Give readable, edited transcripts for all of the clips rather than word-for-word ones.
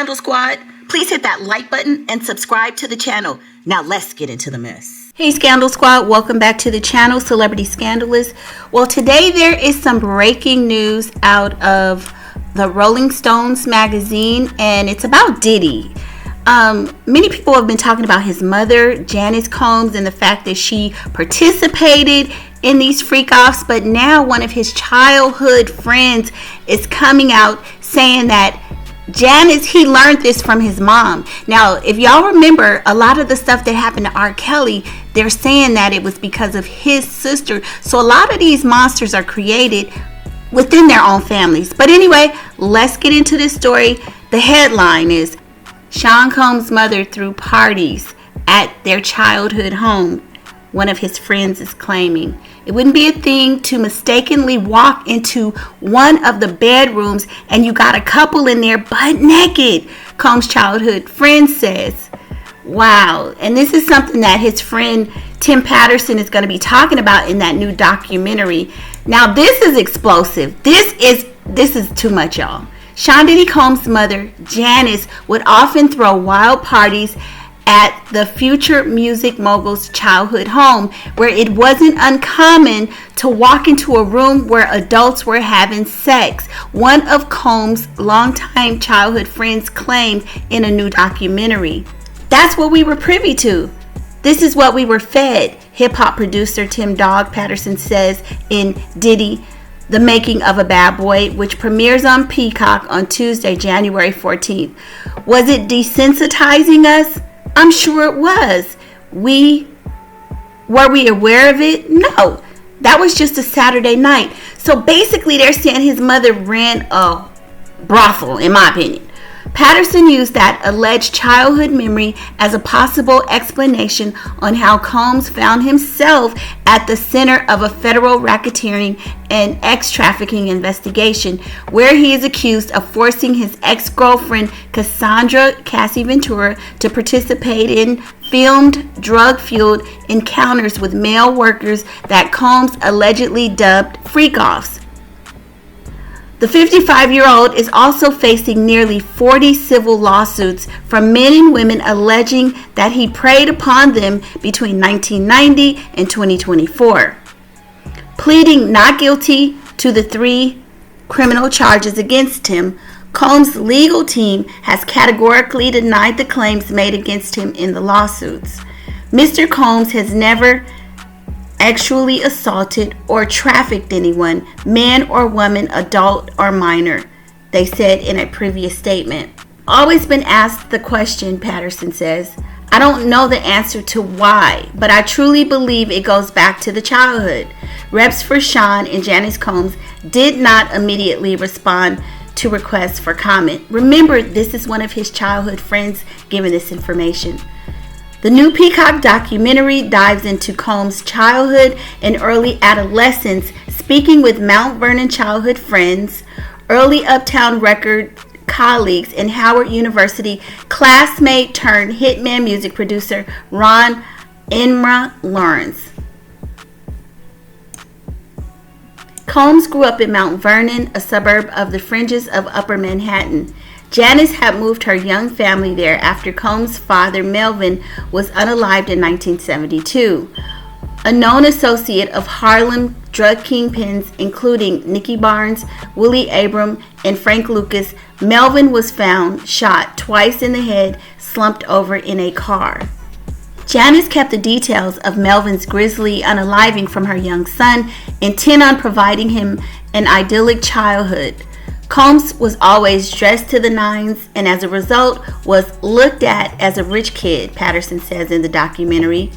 Scandal Squad, please hit that like button and subscribe to the channel. Now let's get into the mess. Hey Scandal Squad, welcome back to the channel, Celebrity Scandalous. Well, today there is some breaking news out of the Rolling Stones magazine, and it's about Diddy. Many people have been talking about his mother, Janice Combs, and the fact that she participated in these freak-offs, but now one of his childhood friends is coming out saying that Janice, he learned this from his mom. Now, if y'all remember, a lot of the stuff that happened to R. Kelly, they're saying that it was because of his sister. So a lot of these monsters are created within their own families. But anyway, let's get into this story. The headline is, Sean Combs' mother threw parties at their childhood home, one of his friends is claiming. It wouldn't be a thing to mistakenly walk into one of the bedrooms and you got a couple in there butt naked, Combs' childhood friend says. Wow. And this is something that his friend Tim Patterson is going to be talking about in that new documentary. Now, this is explosive. This is too much, y'all. Sean Diddy Combs' mother, Janice, would often throw wild parties at the future music mogul's childhood home, where it wasn't uncommon to walk into a room where adults were having sex. One of Combs' longtime childhood friends claimed in a new documentary. That's what we were privy to. This is what we were fed, hip-hop producer Dawg Patterson says in Diddy, The Making of a Bad Boy, which premieres on Peacock on Tuesday, January 14th. Was it desensitizing us? I'm sure it was. Were we aware of it? No. That was just a Saturday night. So basically they're saying his mother ran a brothel, in my opinion. Patterson used that alleged childhood memory as a possible explanation on how Combs found himself at the center of a federal racketeering and ex-trafficking investigation, where he is accused of forcing his ex-girlfriend Cassandra Cassie Ventura to participate in filmed drug-fueled encounters with male workers that Combs allegedly dubbed freak-offs. The 55-year-old is also facing nearly 40 civil lawsuits from men and women alleging that he preyed upon them between 1990 and 2024. Pleading not guilty to the 3 criminal charges against him, Combs' legal team has categorically denied the claims made against him in the lawsuits. Mr. Combs has never actually assaulted or trafficked anyone, man or woman, adult or minor, they said in a previous statement. Always been asked the question, Patterson says. I don't know the answer to why, but I truly believe it goes back to the childhood. Reps for Sean and Janice Combs did not immediately respond to requests for comment. Remember, this is one of his childhood friends giving this information. The new Peacock documentary dives into Combs' childhood and early adolescence, speaking with Mount Vernon childhood friends, early Uptown Record colleagues, and Howard University classmate turned hitman music producer Ron Enra Lawrence. Combs grew up in Mount Vernon, a suburb of the fringes of Upper Manhattan. Janice had moved her young family there after Combs' father, Melvin, was unalived in 1972. A known associate of Harlem drug kingpins, including Nicky Barnes, Willie Abram, and Frank Lucas, Melvin was found shot twice in the head, slumped over in a car. Janice kept the details of Melvin's grisly unaliving from her young son, intent on providing him an idyllic childhood. Combs was always dressed to the nines and as a result was looked at as a rich kid, Patterson says in the documentary.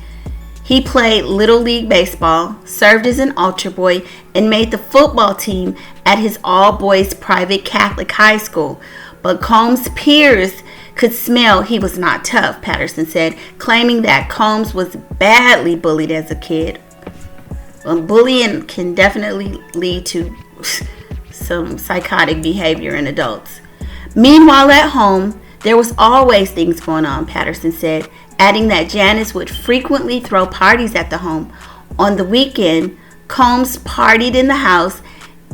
He played Little League Baseball, served as an altar boy, and made the football team at his all-boys private Catholic high school. But Combs' peers could smell he was not tough, Patterson said, claiming that Combs was badly bullied as a kid. Well, bullying can definitely lead to some psychotic behavior in adults. Meanwhile, at home, there was always things going on, Patterson said, adding that Janice would frequently throw parties at the home. On the weekend, Combs partied in the house,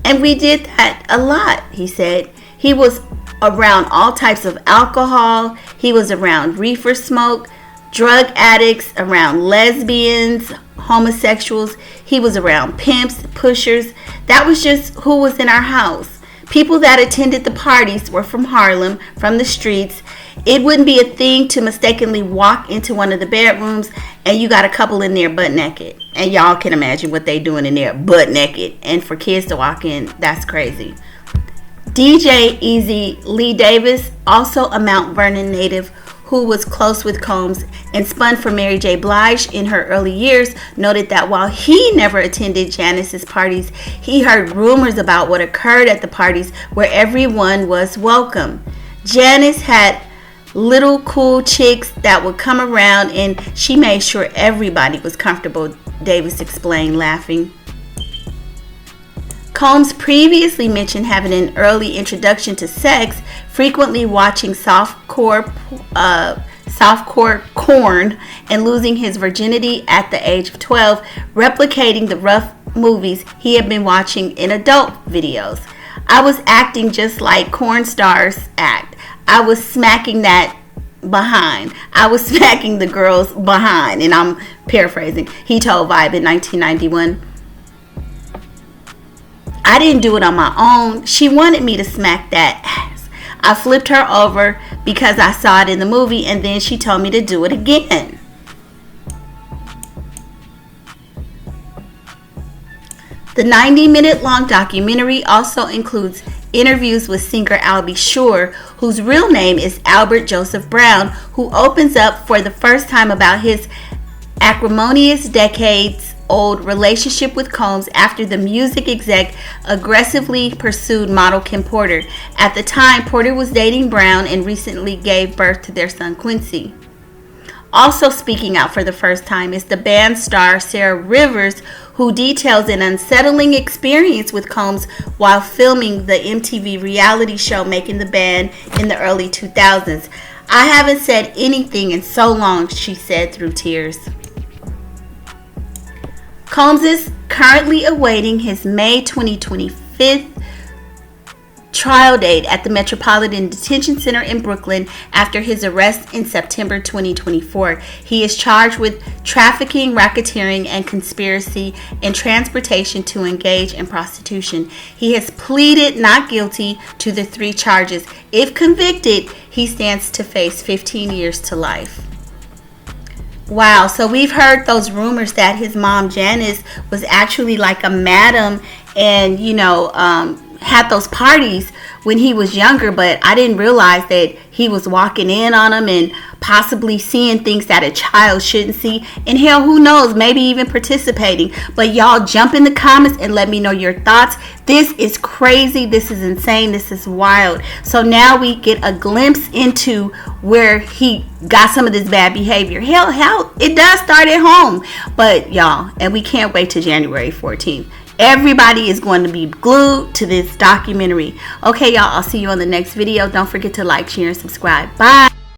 and we did that a lot, he said. He was around all types of alcohol. He was around reefer smoke, drug addicts, around lesbians, homosexuals. He was around pimps, pushers. That was just who was in our house. People that attended the parties were from Harlem, from the streets. It wouldn't be a thing to mistakenly walk into one of the bedrooms and you got a couple in there butt naked. And y'all can imagine what they doing in there butt naked. And for kids to walk in, that's crazy. DJ Easy Lee Davis, also a Mount Vernon native who was close with Combs and spun for Mary J. Blige in her early years, noted that while he never attended Janice's parties, he heard rumors about what occurred at the parties where everyone was welcome. Janice had little cool chicks that would come around and she made sure everybody was comfortable, Davis explained, laughing. Combs previously mentioned having an early introduction to sex, frequently watching softcore porn and losing his virginity at the age of 12, replicating the rough movies he had been watching in adult videos. I was acting just like porn stars act. I was smacking that behind. I was smacking the girls behind, and I'm paraphrasing. He told Vibe in 1991. I didn't do it on my own. She wanted me to smack that ass. I flipped her over because I saw it in the movie, and then she told me to do it again. The 90-minute long documentary also includes interviews with singer Albie Shore, whose real name is Albert Joseph Brown, who opens up for the first time about his acrimonious decades-old relationship with Combs after the music exec aggressively pursued model Kim Porter. At the time, Porter was dating Brown and recently gave birth to their son Quincy. Also speaking out for the first time is the band star Sarah Rivers, who details an unsettling experience with Combs while filming the MTV reality show Making the Band in the early 2000s. I haven't said anything in so long, she said through tears. Combs is currently awaiting his May 2025 trial date at the Metropolitan Detention Center in Brooklyn after his arrest in September 2024. He is charged with trafficking, racketeering, and conspiracy and transportation to engage in prostitution. He has pleaded not guilty to the 3 charges. If convicted, he stands to face 15 years to life. Wow, so we've heard those rumors that his mom Janice was actually like a madam and, had those parties when he was younger, but I didn't realize that he was walking in on them and possibly seeing things that a child shouldn't see. And hell, who knows, maybe even participating. But y'all jump in the comments and let me know your thoughts. This is crazy. This is insane. This is wild. So now we get a glimpse into where he got some of this bad behavior. Hell, it does start at home. But y'all, and we can't wait till January 14th. Everybody is going to be glued to this documentary. Okay, y'all, I'll see you on the next video. Don't forget to like, share, and subscribe. Bye.